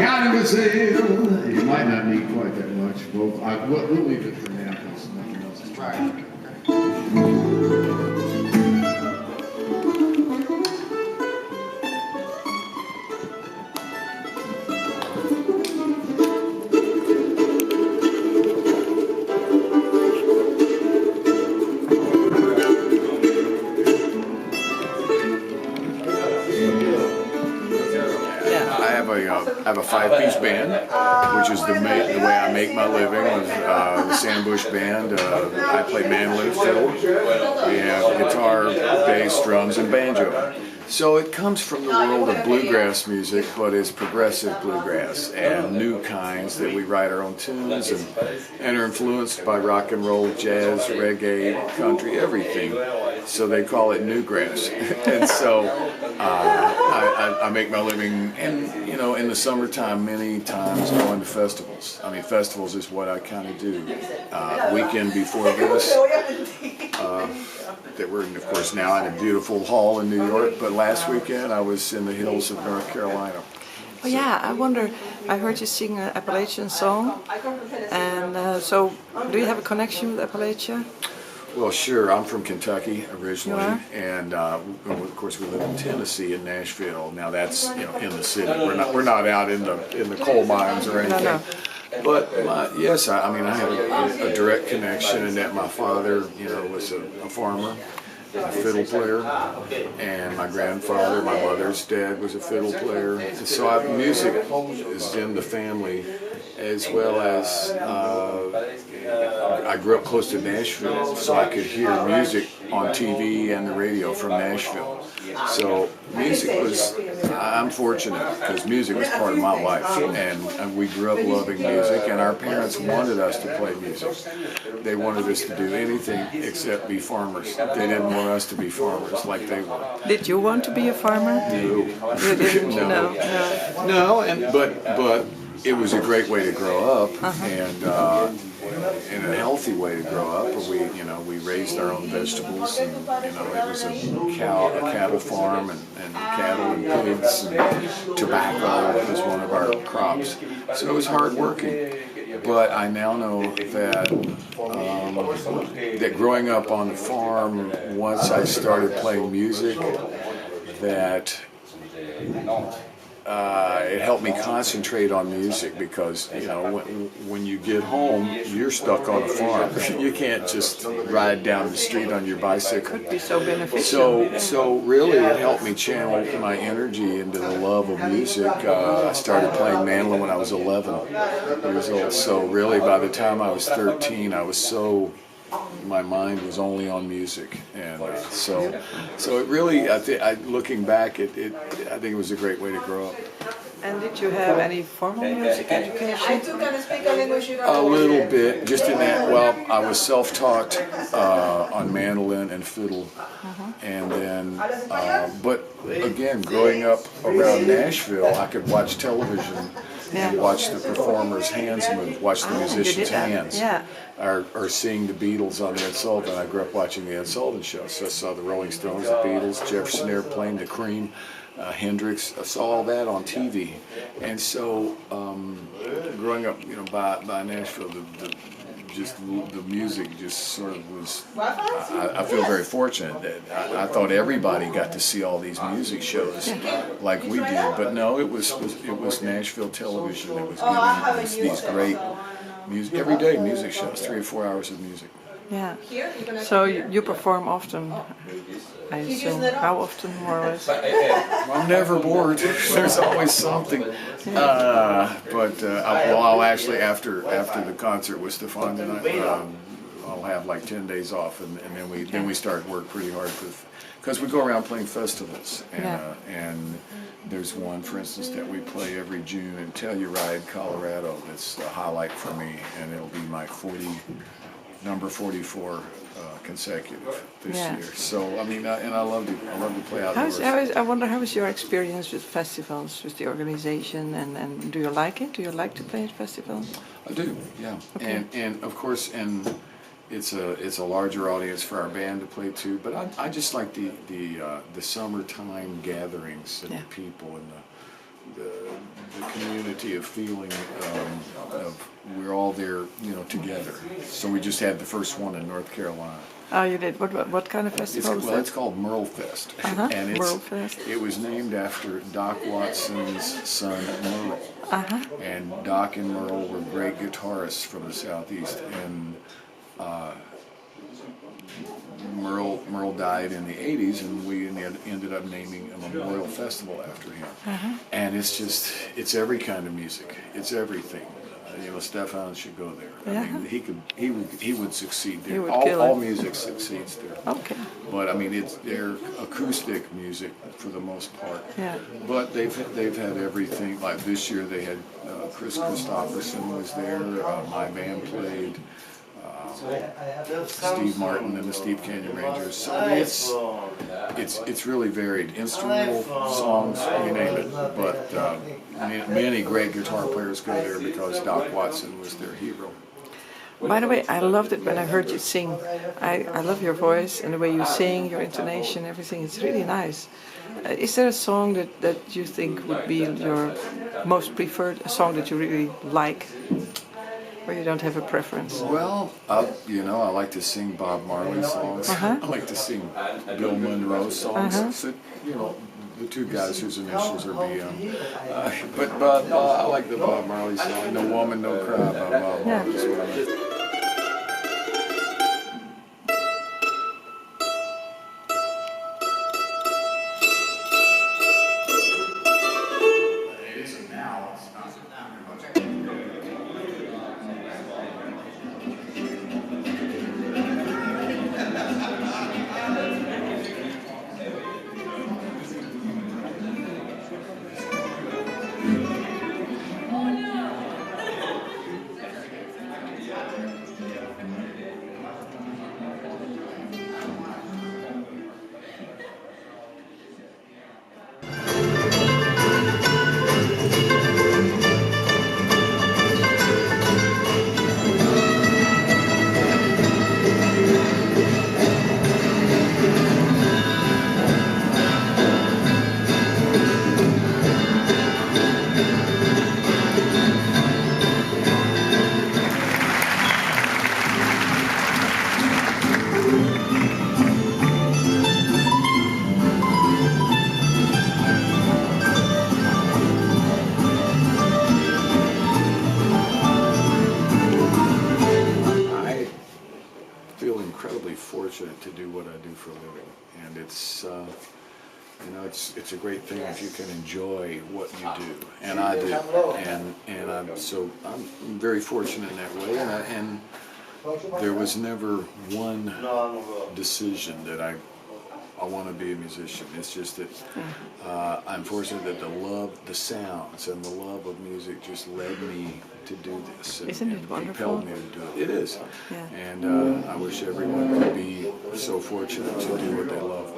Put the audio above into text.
Mademoiselle. You might not need quite that much. We'll leave it for now because nothing else is right. I have a five-piece band, which is the way I make my living with the Sandbush Band. I play mandolin and fiddle. We have guitar, bass, drums, and banjo. So it comes from the world of bluegrass music, but it's progressive bluegrass and new kinds that we write our own tunes and are influenced by rock and roll, jazz, reggae, country, everything. So they call it newgrass. And so I make my living, and you know, in the summertime, many times going to festivals. I mean, festivals is what I kind of do. Weekend before this, that we're, of course, now in a beautiful hall in New York, but last weekend I was in the hills of North Carolina. Oh yeah, I wonder, I heard you sing an Appalachian song, and so do you have a connection with Appalachia? Well, sure. I'm from Kentucky originally, and of course we live in Tennessee, in Nashville. Now that's, you know, in the city. We're not out in the coal mines or anything. No. But yes, I mean I have a direct connection in that my father, you know, was a farmer, a fiddle player, and my grandfather, my mother's dad, was a fiddle player. And so music is in the family, as well as I grew up close to Nashville, so I could hear music on TV and the radio from Nashville. So music was, I'm fortunate because music was part of my life, and we grew up loving music, and our parents wanted us to play music. They wanted us to do anything except be farmers. They didn't want us to be farmers like they were. Did you want to be a farmer? No. You didn't? No, but it was a great way to grow up, and in a healthy way to grow up. We raised our own vegetables, and it was a cattle farm, and cattle and pigs, and tobacco was one of our crops. So it was hard working. But I now know that that growing up on the farm, once I started playing music, that it helped me concentrate on music, because when you get home, you're stuck on a farm. You can't just ride down the street on your bicycle. Could be so beneficial. So really it helped me channel my energy into the love of music. I started playing mandolin when I was 11 years old. So really by the time I was 13, my mind was only on music, and so it really, looking back, I think it was a great way to grow up. And did you have any formal music education? A little bit, just in that. Well, I was self-taught on mandolin and fiddle, and then, but again, growing up around Nashville, I could watch television. And watch the performers' hands move, watch the musicians' hands, or seeing the Beatles on the Ed Sullivan. I grew up watching the Ed Sullivan show, so I saw the Rolling Stones, the Beatles, Jefferson Airplane, the Cream, Hendrix. I saw all that on TV, and so growing up, by Nashville, the music just sort of was. I feel very fortunate that I thought everybody got to see all these music shows like we did, but no, it was Nashville television that was giving these great music, everyday music shows, 3 or 4 hours of music. Yeah. So you perform often, I assume. How often, more or less? I'm never bored. There's always something. I'll actually, after the concert with Stefan tonight, I'll have like 10 days off, and then we start work pretty hard because we go around playing festivals, and there's one, for instance, that we play every June in Telluride, Colorado. That's a highlight for me, and it'll be my number 44 consecutive this year. So I mean, and I love to play outdoors. I wonder, how is your experience with festivals, with the organization, and do you like it? Do you like to play at festivals? I do, yeah. Okay. And of course, and it's a larger audience for our band to play to. But I just like the summertime gatherings and the people and the community of feeling of we're all there, you know, together. So we just had the first one in North Carolina. Oh, you did. What kind of festival was Well, that? it's called Merle Fest, and Merle Fest. it was named after Doc Watson's son Merle. And Doc and Merle were great guitarists from the Southeast, and Merle died in the 80s, and we ended up naming a memorial festival after him. And it's every kind of music. It's everything. You know, Stefan should go there. I mean, he would succeed there. All music succeeds there. Okay. But I mean, they're acoustic music for the most part. Yeah. But they've had everything. Like this year, they had Chris Christopherson was there. My band played. Steve Martin and the Steve Canyon Rangers. So it's really varied. Instrumental songs, you name it. But many great guitar players go there because Doc Watson was their hero. By the way, I loved it when I heard you sing. I love your voice and the way you sing, your intonation, everything. It's really nice. Is there a song that you think would be your most preferred, a song that you really like? Or you don't have a preference? Well, you know, I like to sing Bob Marley songs. I like to sing Bill Monroe songs. So, you know, the two guys whose initials are BM. But I like the Bob Marley song, No Woman, No Cry by Bob Marley. Is what I like. Fortunate to do what I do for a living, and it's you know, it's a great thing if you can enjoy what you do, and I do, and I'm very fortunate in that way, and there was never one decision that I want to be a musician. It's just that I'm fortunate that the sounds and the love of music just led me to do this. Isn't it wonderful? Compelled me to do it. It is. Yeah. And I wish everyone could be so fortunate to do what they love.